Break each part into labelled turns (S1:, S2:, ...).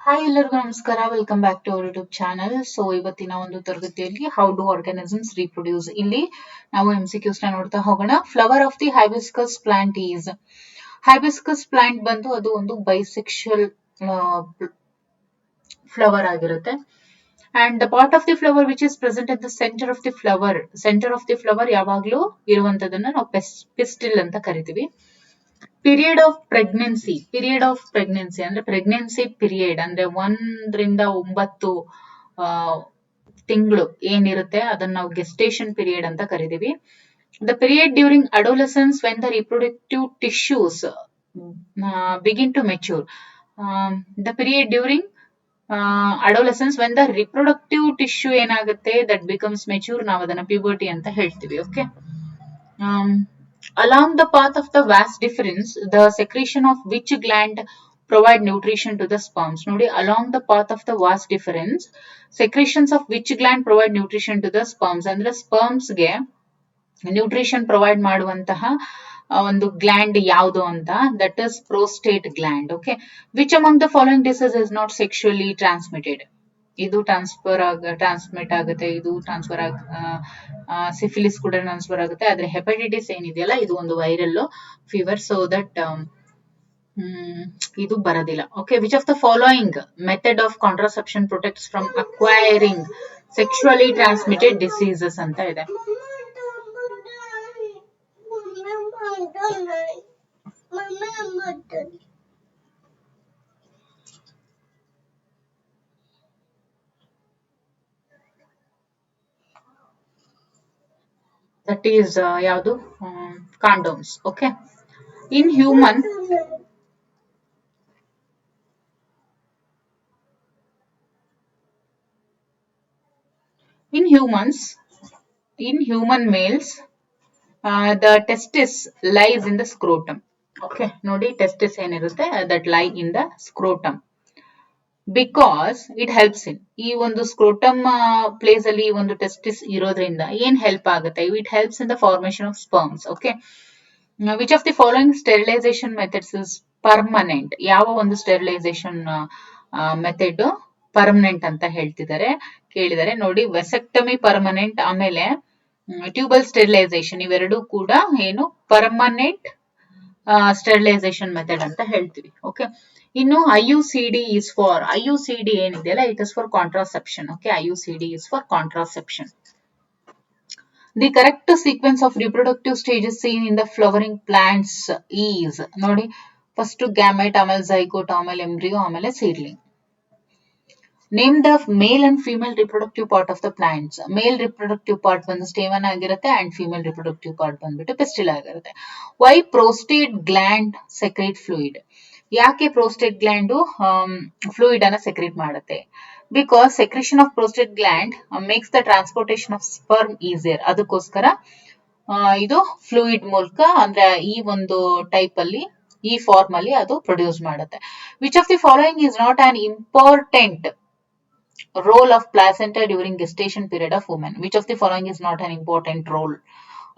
S1: Hi ಎಲ್ಲರಿಗೂ ನಮಸ್ಕಾರ. Welcome back to our YouTube channel. So ಇವತ್ತಿನ ಒಂದು ತರಗತಿಯಲ್ಲಿ ಹೌ ಡು ಆರ್ಗಾನಿಸಮ್ಸ್ ರೀಪ್ರೊಡ್ಯೂಸ್, ಇಲ್ಲಿ ನಾವು MCQs ನ ನೋಡ್ತಾ ಹೋಗೋಣ. Flower of the hibiscus plant is, hibiscus plant ಬಂದು ಅದು ಒಂದು ಬೈಸೆಕ್ಷುಯಲ್ ಫ್ಲವರ್ ಆಗಿರುತ್ತೆ. And the part of the flower which is present at the centre of the flower, centre of the flower ಯಾವಾಗ್ಲೂ ಇರುವಂತದನ್ನ ನಾವು ಪಿಸ್ಟಿಲ್ ಅಂತ ಕರಿತೀವಿ. Period of pregnancy, period of pregnancy ಅಂದ್ರೆ pregnancy period ಅಂದ್ರೆ 1 ರಿಂದ 9 ತಿಂಗಳು ಏನಿರುತ್ತೆ ಅದನ್ನ ನಾವು ಗೆಸ್ಟೇಷನ್ ಪೀರಿಯಡ್ ಅಂತ ಕರಿತೀವಿ. The period during adolescence when the reproductive tissues begin to mature. The period during adolescence when the reproductive tissue ಏನಾಗುತ್ತೆ ದಟ್ ಬಿಕಮ್ಸ್ ಮೆಚ್ಯೂರ್, ನಾವು ಅದನ್ನ ಪ್ಯೂಬರ್ಟಿ ಅಂತ ಹೇಳ್ತೀವಿ. Okay. Along the path of the vas deferens, the secretion of which gland provide nutrition to the sperms? ನೋಡಿ, along the path of the vas deferens, secretions of which gland provide nutrition to the sperms ಅಂದ್ರೆ sperms ಗೆ nutrition provide ಮಾಡುವಂತಹ ಒಂದು gland ಯಾವುದು ಅಂತ, that is prostate gland. Okay. Which among the following disease is not sexually transmitted? ಇದು transmit ಆಗುತ್ತೆ, ಇದು transfer syphilis ಕೂಡ ಟ್ರಾನ್ಸ್ಫರ್ ಆಗುತ್ತೆ. ಆದ್ರೆ ಹೆಪಟೈಟಿಸ್ ಏನಿದೆಯಲ್ಲ ಇದು ಒಂದು ವೈರಲ್ ಫೀವರ್, ಸೊ ದಟ್ ಇದು ಬರೋದಿಲ್ಲ. Okay. Which of the following method of contraception protects from acquiring sexually transmitted diseases ಅಂತ ಇದೆ. ದಟ್ ಈಸ್ ಯಾವುದು? Condoms. Okay. In human in human males, the testis lies in the scrotum. Okay, ನೋಡಿ, testis ಏನಿರುತ್ತೆ that lie in the scrotum because it helps in, ಈ ಒಂದು ಸ್ಕ್ರೋಟಮ್ place ಅಲ್ಲಿ ಈ ಒಂದು ಟೆಸ್ಟಿಸ್ ಇರೋದ್ರಿಂದ ಏನ್ ಹೆಲ್ಪ್ ಆಗುತ್ತೆ? It helps in the formation of sperms. Okay. Which of the following sterilisation methods is permanent? ಯಾವ ಒಂದು ಸ್ಟೆರಿಲೈಸೇಷನ್ ಮೆಥಡ್ ಪರ್ಮನೆಂಟ್ ಅಂತ ಕೇಳಿದರೆ ನೋಡಿ, ವೆಸೆಕ್ಟಮಿ ಪರ್ಮನೆಂಟ್, ಆಮೇಲೆ ಟ್ಯೂಬಲ್ ಸ್ಟೆರಿಲೈಸೇಷನ್, ಇವೆರಡು ಕೂಡ ಏನು ಪರ್ಮನೆಂಟ್ ಸ್ಟೆರಿಲೈಸೇಷನ್ ಮೆಥಡ್ ಅಂತ ಹೇಳ್ತೀವಿ. ಓಕೆ. ಇನ್ನು IUCD is for, IUCD ಏನಿದೆಯಲ್ಲ it is for contraception. Okay. IUCD is for contraception. The correct sequence of reproductive stages seen in the flowering plants is, ನೋಡಿ, first gamete, ಆಮೇಲೆ zygote, ಆಮೇಲೆ embryo, ಆಮೇಲೆ seedling. Name the male and female reproductive part of the plants. Male reproductive part ಬಂದು stamen ಆಗಿರುತ್ತೆ and female reproductive part ಬಂದ್ಬಿಟ್ಟು pistil ಆಗಿರುತ್ತೆ. Why prostate gland secrete fluid? ಯಾಕೆ prostate gland fluid ಅನ್ನ secrete ಮಾಡುತ್ತೆ? Because secretion of prostate gland makes the transportation of sperm easier. ಅದಕ್ಕೋಸ್ಕರ ಇದು fluid ಮೂಲಕ, ಅಂದ್ರೆ ಈ ಒಂದು ಟೈಪ್ ಅಲ್ಲಿ, ಈ ಫಾರ್ಮ್ ಅಲ್ಲಿ ಅದು ಪ್ರೊಡ್ಯೂಸ್ ಮಾಡುತ್ತೆ. Which of the following is not on important role of placenta during gestation period of women? Which of the following is not an important role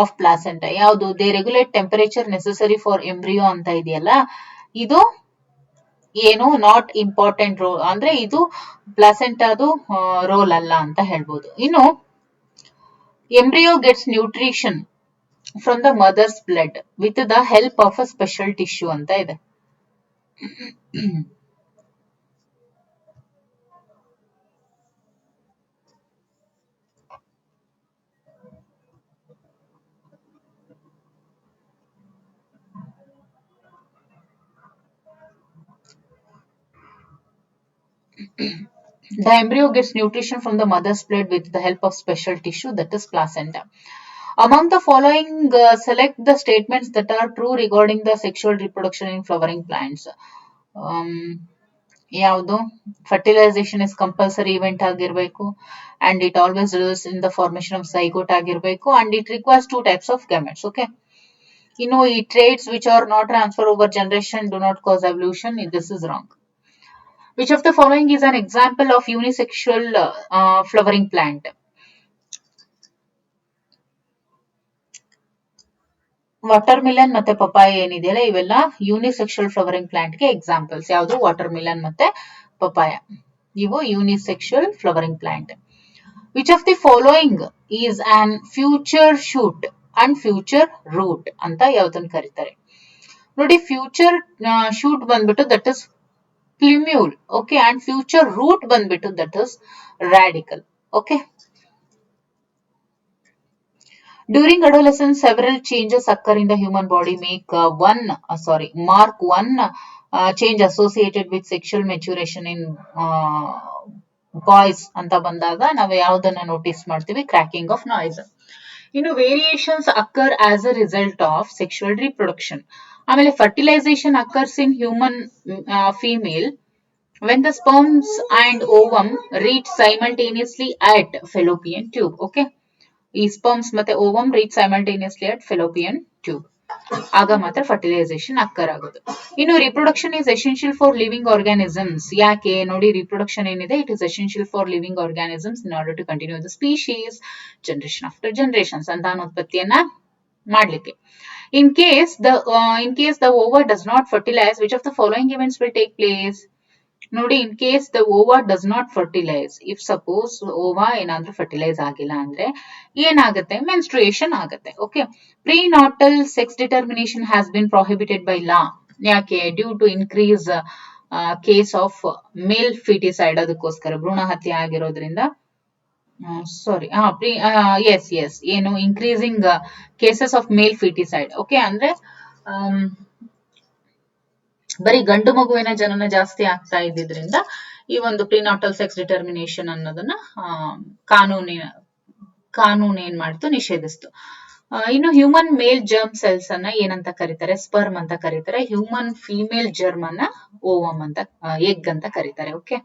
S1: of placenta? ಯಾವುದು? they regulate temperature necessary for embryo ಅಂತ ಇದೆಯಲ್ಲ, ಇದು ಏನು not important role, ಅಂದ್ರೆ ಇದು ಪ್ಲಾಸೆಂಟಾದು roll ಅಲ್ಲ ಅಂತ ಹೇಳ್ಬೋದು. ಇನ್ನು embryo gets nutrition from the mother's blood with the help of a special tissue ಅಂತ ಇದೆ. The embryo gets nutrition from the mother's blood with the help of special tissue, that is placenta. Among the following, select the statements that are true regarding the sexual reproduction in flowering plants. ಯಾವುದು? Fertilisation is compulsory event ಆಗಿರ್ಬೇಕು, and it always results in the formation of zygote ಆಗಿರ್ಬೇಕು, and it requires 2 types of gametes. Okay. ಇನ್ನು ಈ traits which are not transferred over generation do not cause evolution. This is wrong. Which of the following is an example of unisexual flowering plant? Watermelon ಮತ್ತೆ papaya ಏನಿದೆಯಲ್ಲ ಇವೆಲ್ಲ unisexual flowering plant ಗೆ examples. ಯಾವುದು? Watermelon ಮತ್ತೆ papaya. ಇವು unisexual flowering plant. Which of the following is an future shoot and future root ಅಂತ ಯಾವ್ದನ್ನ ಕರೀತಾರೆ? ನೋಡಿ, ಫ್ಯೂಚರ್ ಶೂಟ್ ಬಂದ್ಬಿಟ್ಟು that is plumule. Okay, and future root ಬಂದ್ಬಿಟ್ಟು that is radical. Okay. During adolescence, several changes occur in the human body mark one change associated with sexual maturation in boys ಅಂತ ಬಂದಾಗ ನಾವು ಯಾವ್ದನ್ನ notice ಮಾಡ್ತೀವಿ? Cracking of noise. ಇನ್ನು variations occur as a result of sexual reproduction. ಆಮೇಲೆ fertilisation occurs in human female when the sperms and ovum reach simultaneously at fallopian tube. Okay, ಈ sperms ಮತ್ತೆ ovum reach simultaneously at fallopian tube. ಆಗ ಮಾತ್ರ fertilisation occur ಆಗೋದು. ಇನ್ನು reproduction is essential for living organisms. ಯಾಕೆ? ನೋಡಿ, reproduction ಏನಿದೆ, it is essential for living organisms in order to continue the species, generation after generation, ಸಂತಾನೋತ್ಪತ್ತಿಯನ್ನ ಮಾಡ್ಲಿಕ್ಕೆ. In case the over does not fertilise, which of the following events will take place? ನೋಡಿ, in case the ova does not fertilise, if suppose Owa ಏನಾದ್ರೂ fertilise ಆಗಿಲ್ಲ ಅಂದ್ರೆ ಏನಾಗುತ್ತೆ? Menstruation ಆಗುತ್ತೆ. Okay, prenatal sex determination has been prohibited by law. ಯಾಕೆ? Due to increase case of male foeticide. ಅದಕ್ಕೋಸ್ಕರ ಭ್ರೂಣ ಹತ್ಯೆ ಆಗಿರೋದ್ರಿಂದ ಏನು increasing cases of male foeticide. Okay, ಅಂದ್ರೆ ಬರೀ ಗಂಡು ಮಗುವಿನ ಜನನ ಜಾಸ್ತಿ ಆಗ್ತಾ ಇದ್ದಿದ್ರಿಂದ ಈ ಒಂದು ಪ್ರಿನಾಟಲ್ ಸೆಕ್ಸ್ ಡಿಟರ್ಮಿನೇಷನ್ ಅನ್ನೋದನ್ನ ಕಾನೂನು ಏನ್ ಮಾಡ್ತು? ನಿಷೇಧಿಸ್ತು. ಇನ್ನು ಹ್ಯೂಮನ್ ಮೇಲ್ ಜರ್ಮ್ ಸೆಲ್ಸ್ ಅನ್ನ ಏನಂತ ಕರೀತಾರೆ? ಸ್ಪರ್ಮ್ ಅಂತ ಕರೀತಾರೆ. ಹ್ಯೂಮನ್ ಫಿಮೇಲ್ ಜರ್ಮ್ ಅನ್ನ ಓವಮ್ ಅಂತ, ಎಗ್ ಅಂತ ಕರೀತಾರೆ. ಓಕೆ,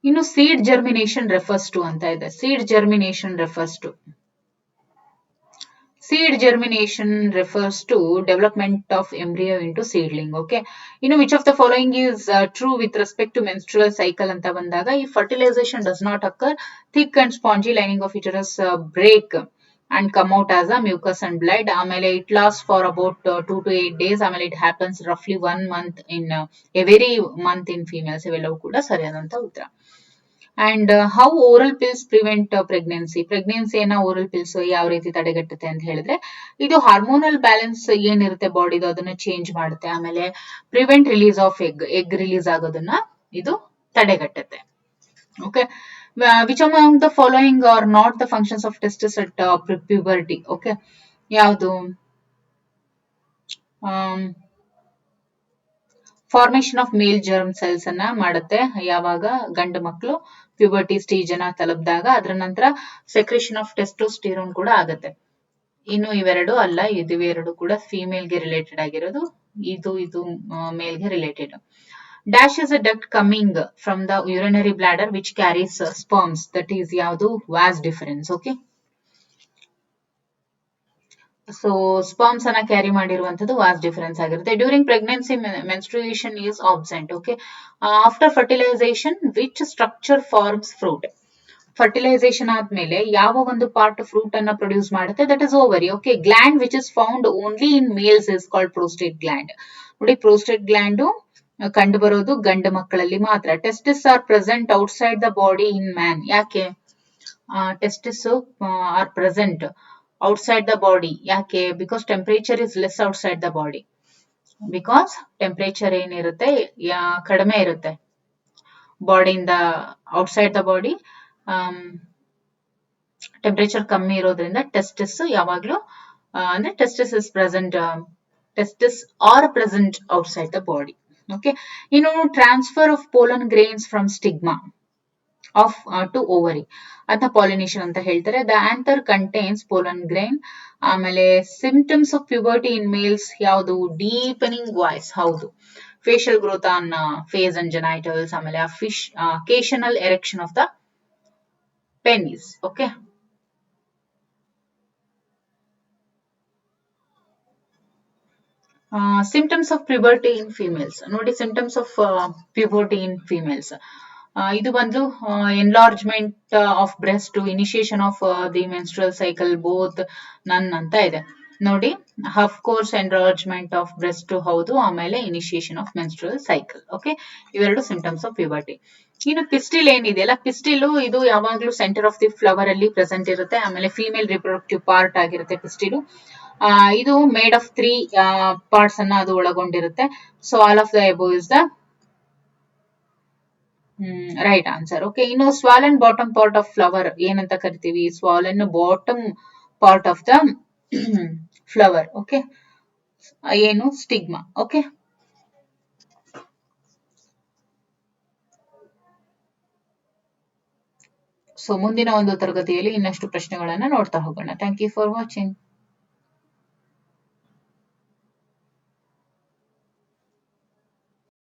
S1: ಇನ್ನು ಸೀಡ್ ಜರ್ಮಿನೇಷನ್ ರೆಫರ್ಸ್ ಟು ಅಂತ ಇದೆ. Seed germination refers to development of embryo into seedling. Okay, which of the following is true with respect to menstrual cycle anta bandaga, if fertilization does not occur, thick and spongy lining of uterus break and come out as a mucus and blood. Amele it lasts for about 2 to 8 days. Amele it happens roughly 1 month in every month in females. ಇವೆಲ್ಲವೂ ಕೂಡ ಸರಿಯಾದಂತ ಉತ್ತರ. And how oral pills prevent pregnancy? ಪ್ರೆಗ್ನೆನ್ಸಿಯನ್ನ oral pills ಯಾವ ರೀತಿ ತಡೆಗಟ್ಟುತ್ತೆ ಅಂತ ಹೇಳಿದ್ರೆ, ಇದು ಹಾರ್ಮೋನಲ್ ಬ್ಯಾಲೆನ್ಸ್ ಏನಿರುತ್ತೆ ಬಾಡಿದು ಅದನ್ನ ಚೇಂಜ್ ಮಾಡುತ್ತೆ. ಆಮೇಲೆ prevent release of egg release ಆಗೋದನ್ನ ಇದು ತಡೆಗಟ್ಟುತ್ತೆ. Okay, which among the following are not the functions of testis at puberty? Okay, ಯಾವುದು? Formation of male germ cells ಅನ್ನ ಮಾಡುತ್ತೆ ಯಾವಾಗ? ಗಂಡು ಮಕ್ಕಳು ಪ್ಯೂಬರ್ಟಿ ಸ್ಟೇಜ್ ಅನ್ನ ತಲುಪಿದಾಗ. ಅದರ ನಂತರ ಸೆಕ್ರೇಷನ್ ಆಫ್ ಟೆಸ್ಟೋಸ್ಟಿರೋನ್ ಕೂಡ ಆಗುತ್ತೆ. ಇನ್ನು ಇವೆರಡು ಅಲ್ಲ, ಇವೆರಡು ಕೂಡ ಫಿಮೇಲ್ ಗೆ ರಿಲೇಟೆಡ್ ಆಗಿರೋದು. ಇದು ಮೇಲ್ ಗೆ related. Dash is a duct coming from the urinary bladder which carries sperms. That is ಯಾವುದು? Vas deferens. Okay, so sperms ಅನ್ನ ಕ್ಯಾರಿ ಮಾಡಿರುವಂತದ್ದು ವಾಸ್ ಡಿಫರೆನ್ಸ್ ಆಗಿರುತ್ತೆ. During pregnancy menstruation is absent. Okay, after fertilisation which structure forms fruit? Fertilisation ಆದ್ಮೇಲೆ ಯಾವ ಒಂದು part fruit ಅನ್ನ produce ಮಾಡುತ್ತೆ? That is ovary. Okay, gland which is found only in males is called prostate gland. ನೋಡಿ, prostate gland ಕಂಡು ಬರೋದು ಗಂಡು ಮಕ್ಕಳಲ್ಲಿ ಮಾತ್ರ. Testis are present outside the body in man. ಯಾಕೆ testis are present outside the body? ಯಾಕೆ? Because temperature is less outside the body. Because temperature ಏನಿರುತ್ತೆ ಕಡಿಮೆ ಇರುತ್ತೆ ಬಾಡಿಯಿಂದ. ಔಟ್ಸೈಡ್ ದ ಬಾಡಿ ಟೆಂಪರೇಚರ್ ಕಮ್ಮಿ ಇರೋದ್ರಿಂದ ಟೆಸ್ಟಿಸ್ ಯಾವಾಗ್ಲೂ ಅಂದ್ರೆ testis is present, testis are present outside the body. Okay, ಇನ್ನು transfer of pollen grains from stigma of to ovary ಅದನ್ನ ಪಾಲಿನೇಷನ್ ಅಂತ ಹೇಳ್ತಾರೆ. The anther contains pollen grain. ಆಮೇಲೆ symptoms of puberty in males ಯಾವುದು? Deepening voice. ಹೌದು. Facial growth on face and genitals. ಆಮೇಲೆ occasional erection of the penis. Okay, symptoms of puberty in females. ನೋಡಿ, symptoms of puberty in females ಇದು ಬಂದು enlargement of breast, initiation of the menstrual cycle, both none ಅಂತ ಇದೆ. ನೋಡಿ, of course enlargement of breast ಹೌದು, ಆಮೇಲೆ initiation of menstrual cycle. Okay, ಇವೆರಡು symptoms of puberty. ಇನ್ನು ಪಿಸ್ಟಿಲ್ ಏನಿದೆಯಲ್ಲ, ಪಿಸ್ಟಿಲ್ ಇದು ಯಾವಾಗ್ಲೂ ಸೆಂಟರ್ ಆಫ್ ದಿ ಫ್ಲವರ್ ಅಲ್ಲಿ ಪ್ರೆಸೆಂಟ್ ಇರುತ್ತೆ. ಆಮೇಲೆ ಫೀಮೇಲ್ ರಿಪ್ರೊಡಕ್ಟಿವ್ ಪಾರ್ಟ್ ಆಗಿರುತ್ತೆ ಪಿಸ್ಟಿಲ್. ಇದು ಮೇಡ್ ಆಫ್ 3 ಪಾರ್ಟ್ಸ್ ಅನ್ನ ಅದು ಒಳಗೊಂಡಿರುತ್ತೆ. So all of the above is the right answer. Okay, ಇನ್ನು swollen bottom part of flower ಏನಂತ ಕರಿತೀವಿ? Swollen bottom part of the flower. Okay, ಏನು? ಸ್ಟಿಗ್ಮಾ. ಓಕೆ, ಸೊ ಮುಂದಿನ ಒಂದು ತರಗತಿಯಲ್ಲಿ ಇನ್ನಷ್ಟು ಪ್ರಶ್ನೆಗಳನ್ನ ನೋಡ್ತಾ ಹೋಗೋಣ. Thank you for watching.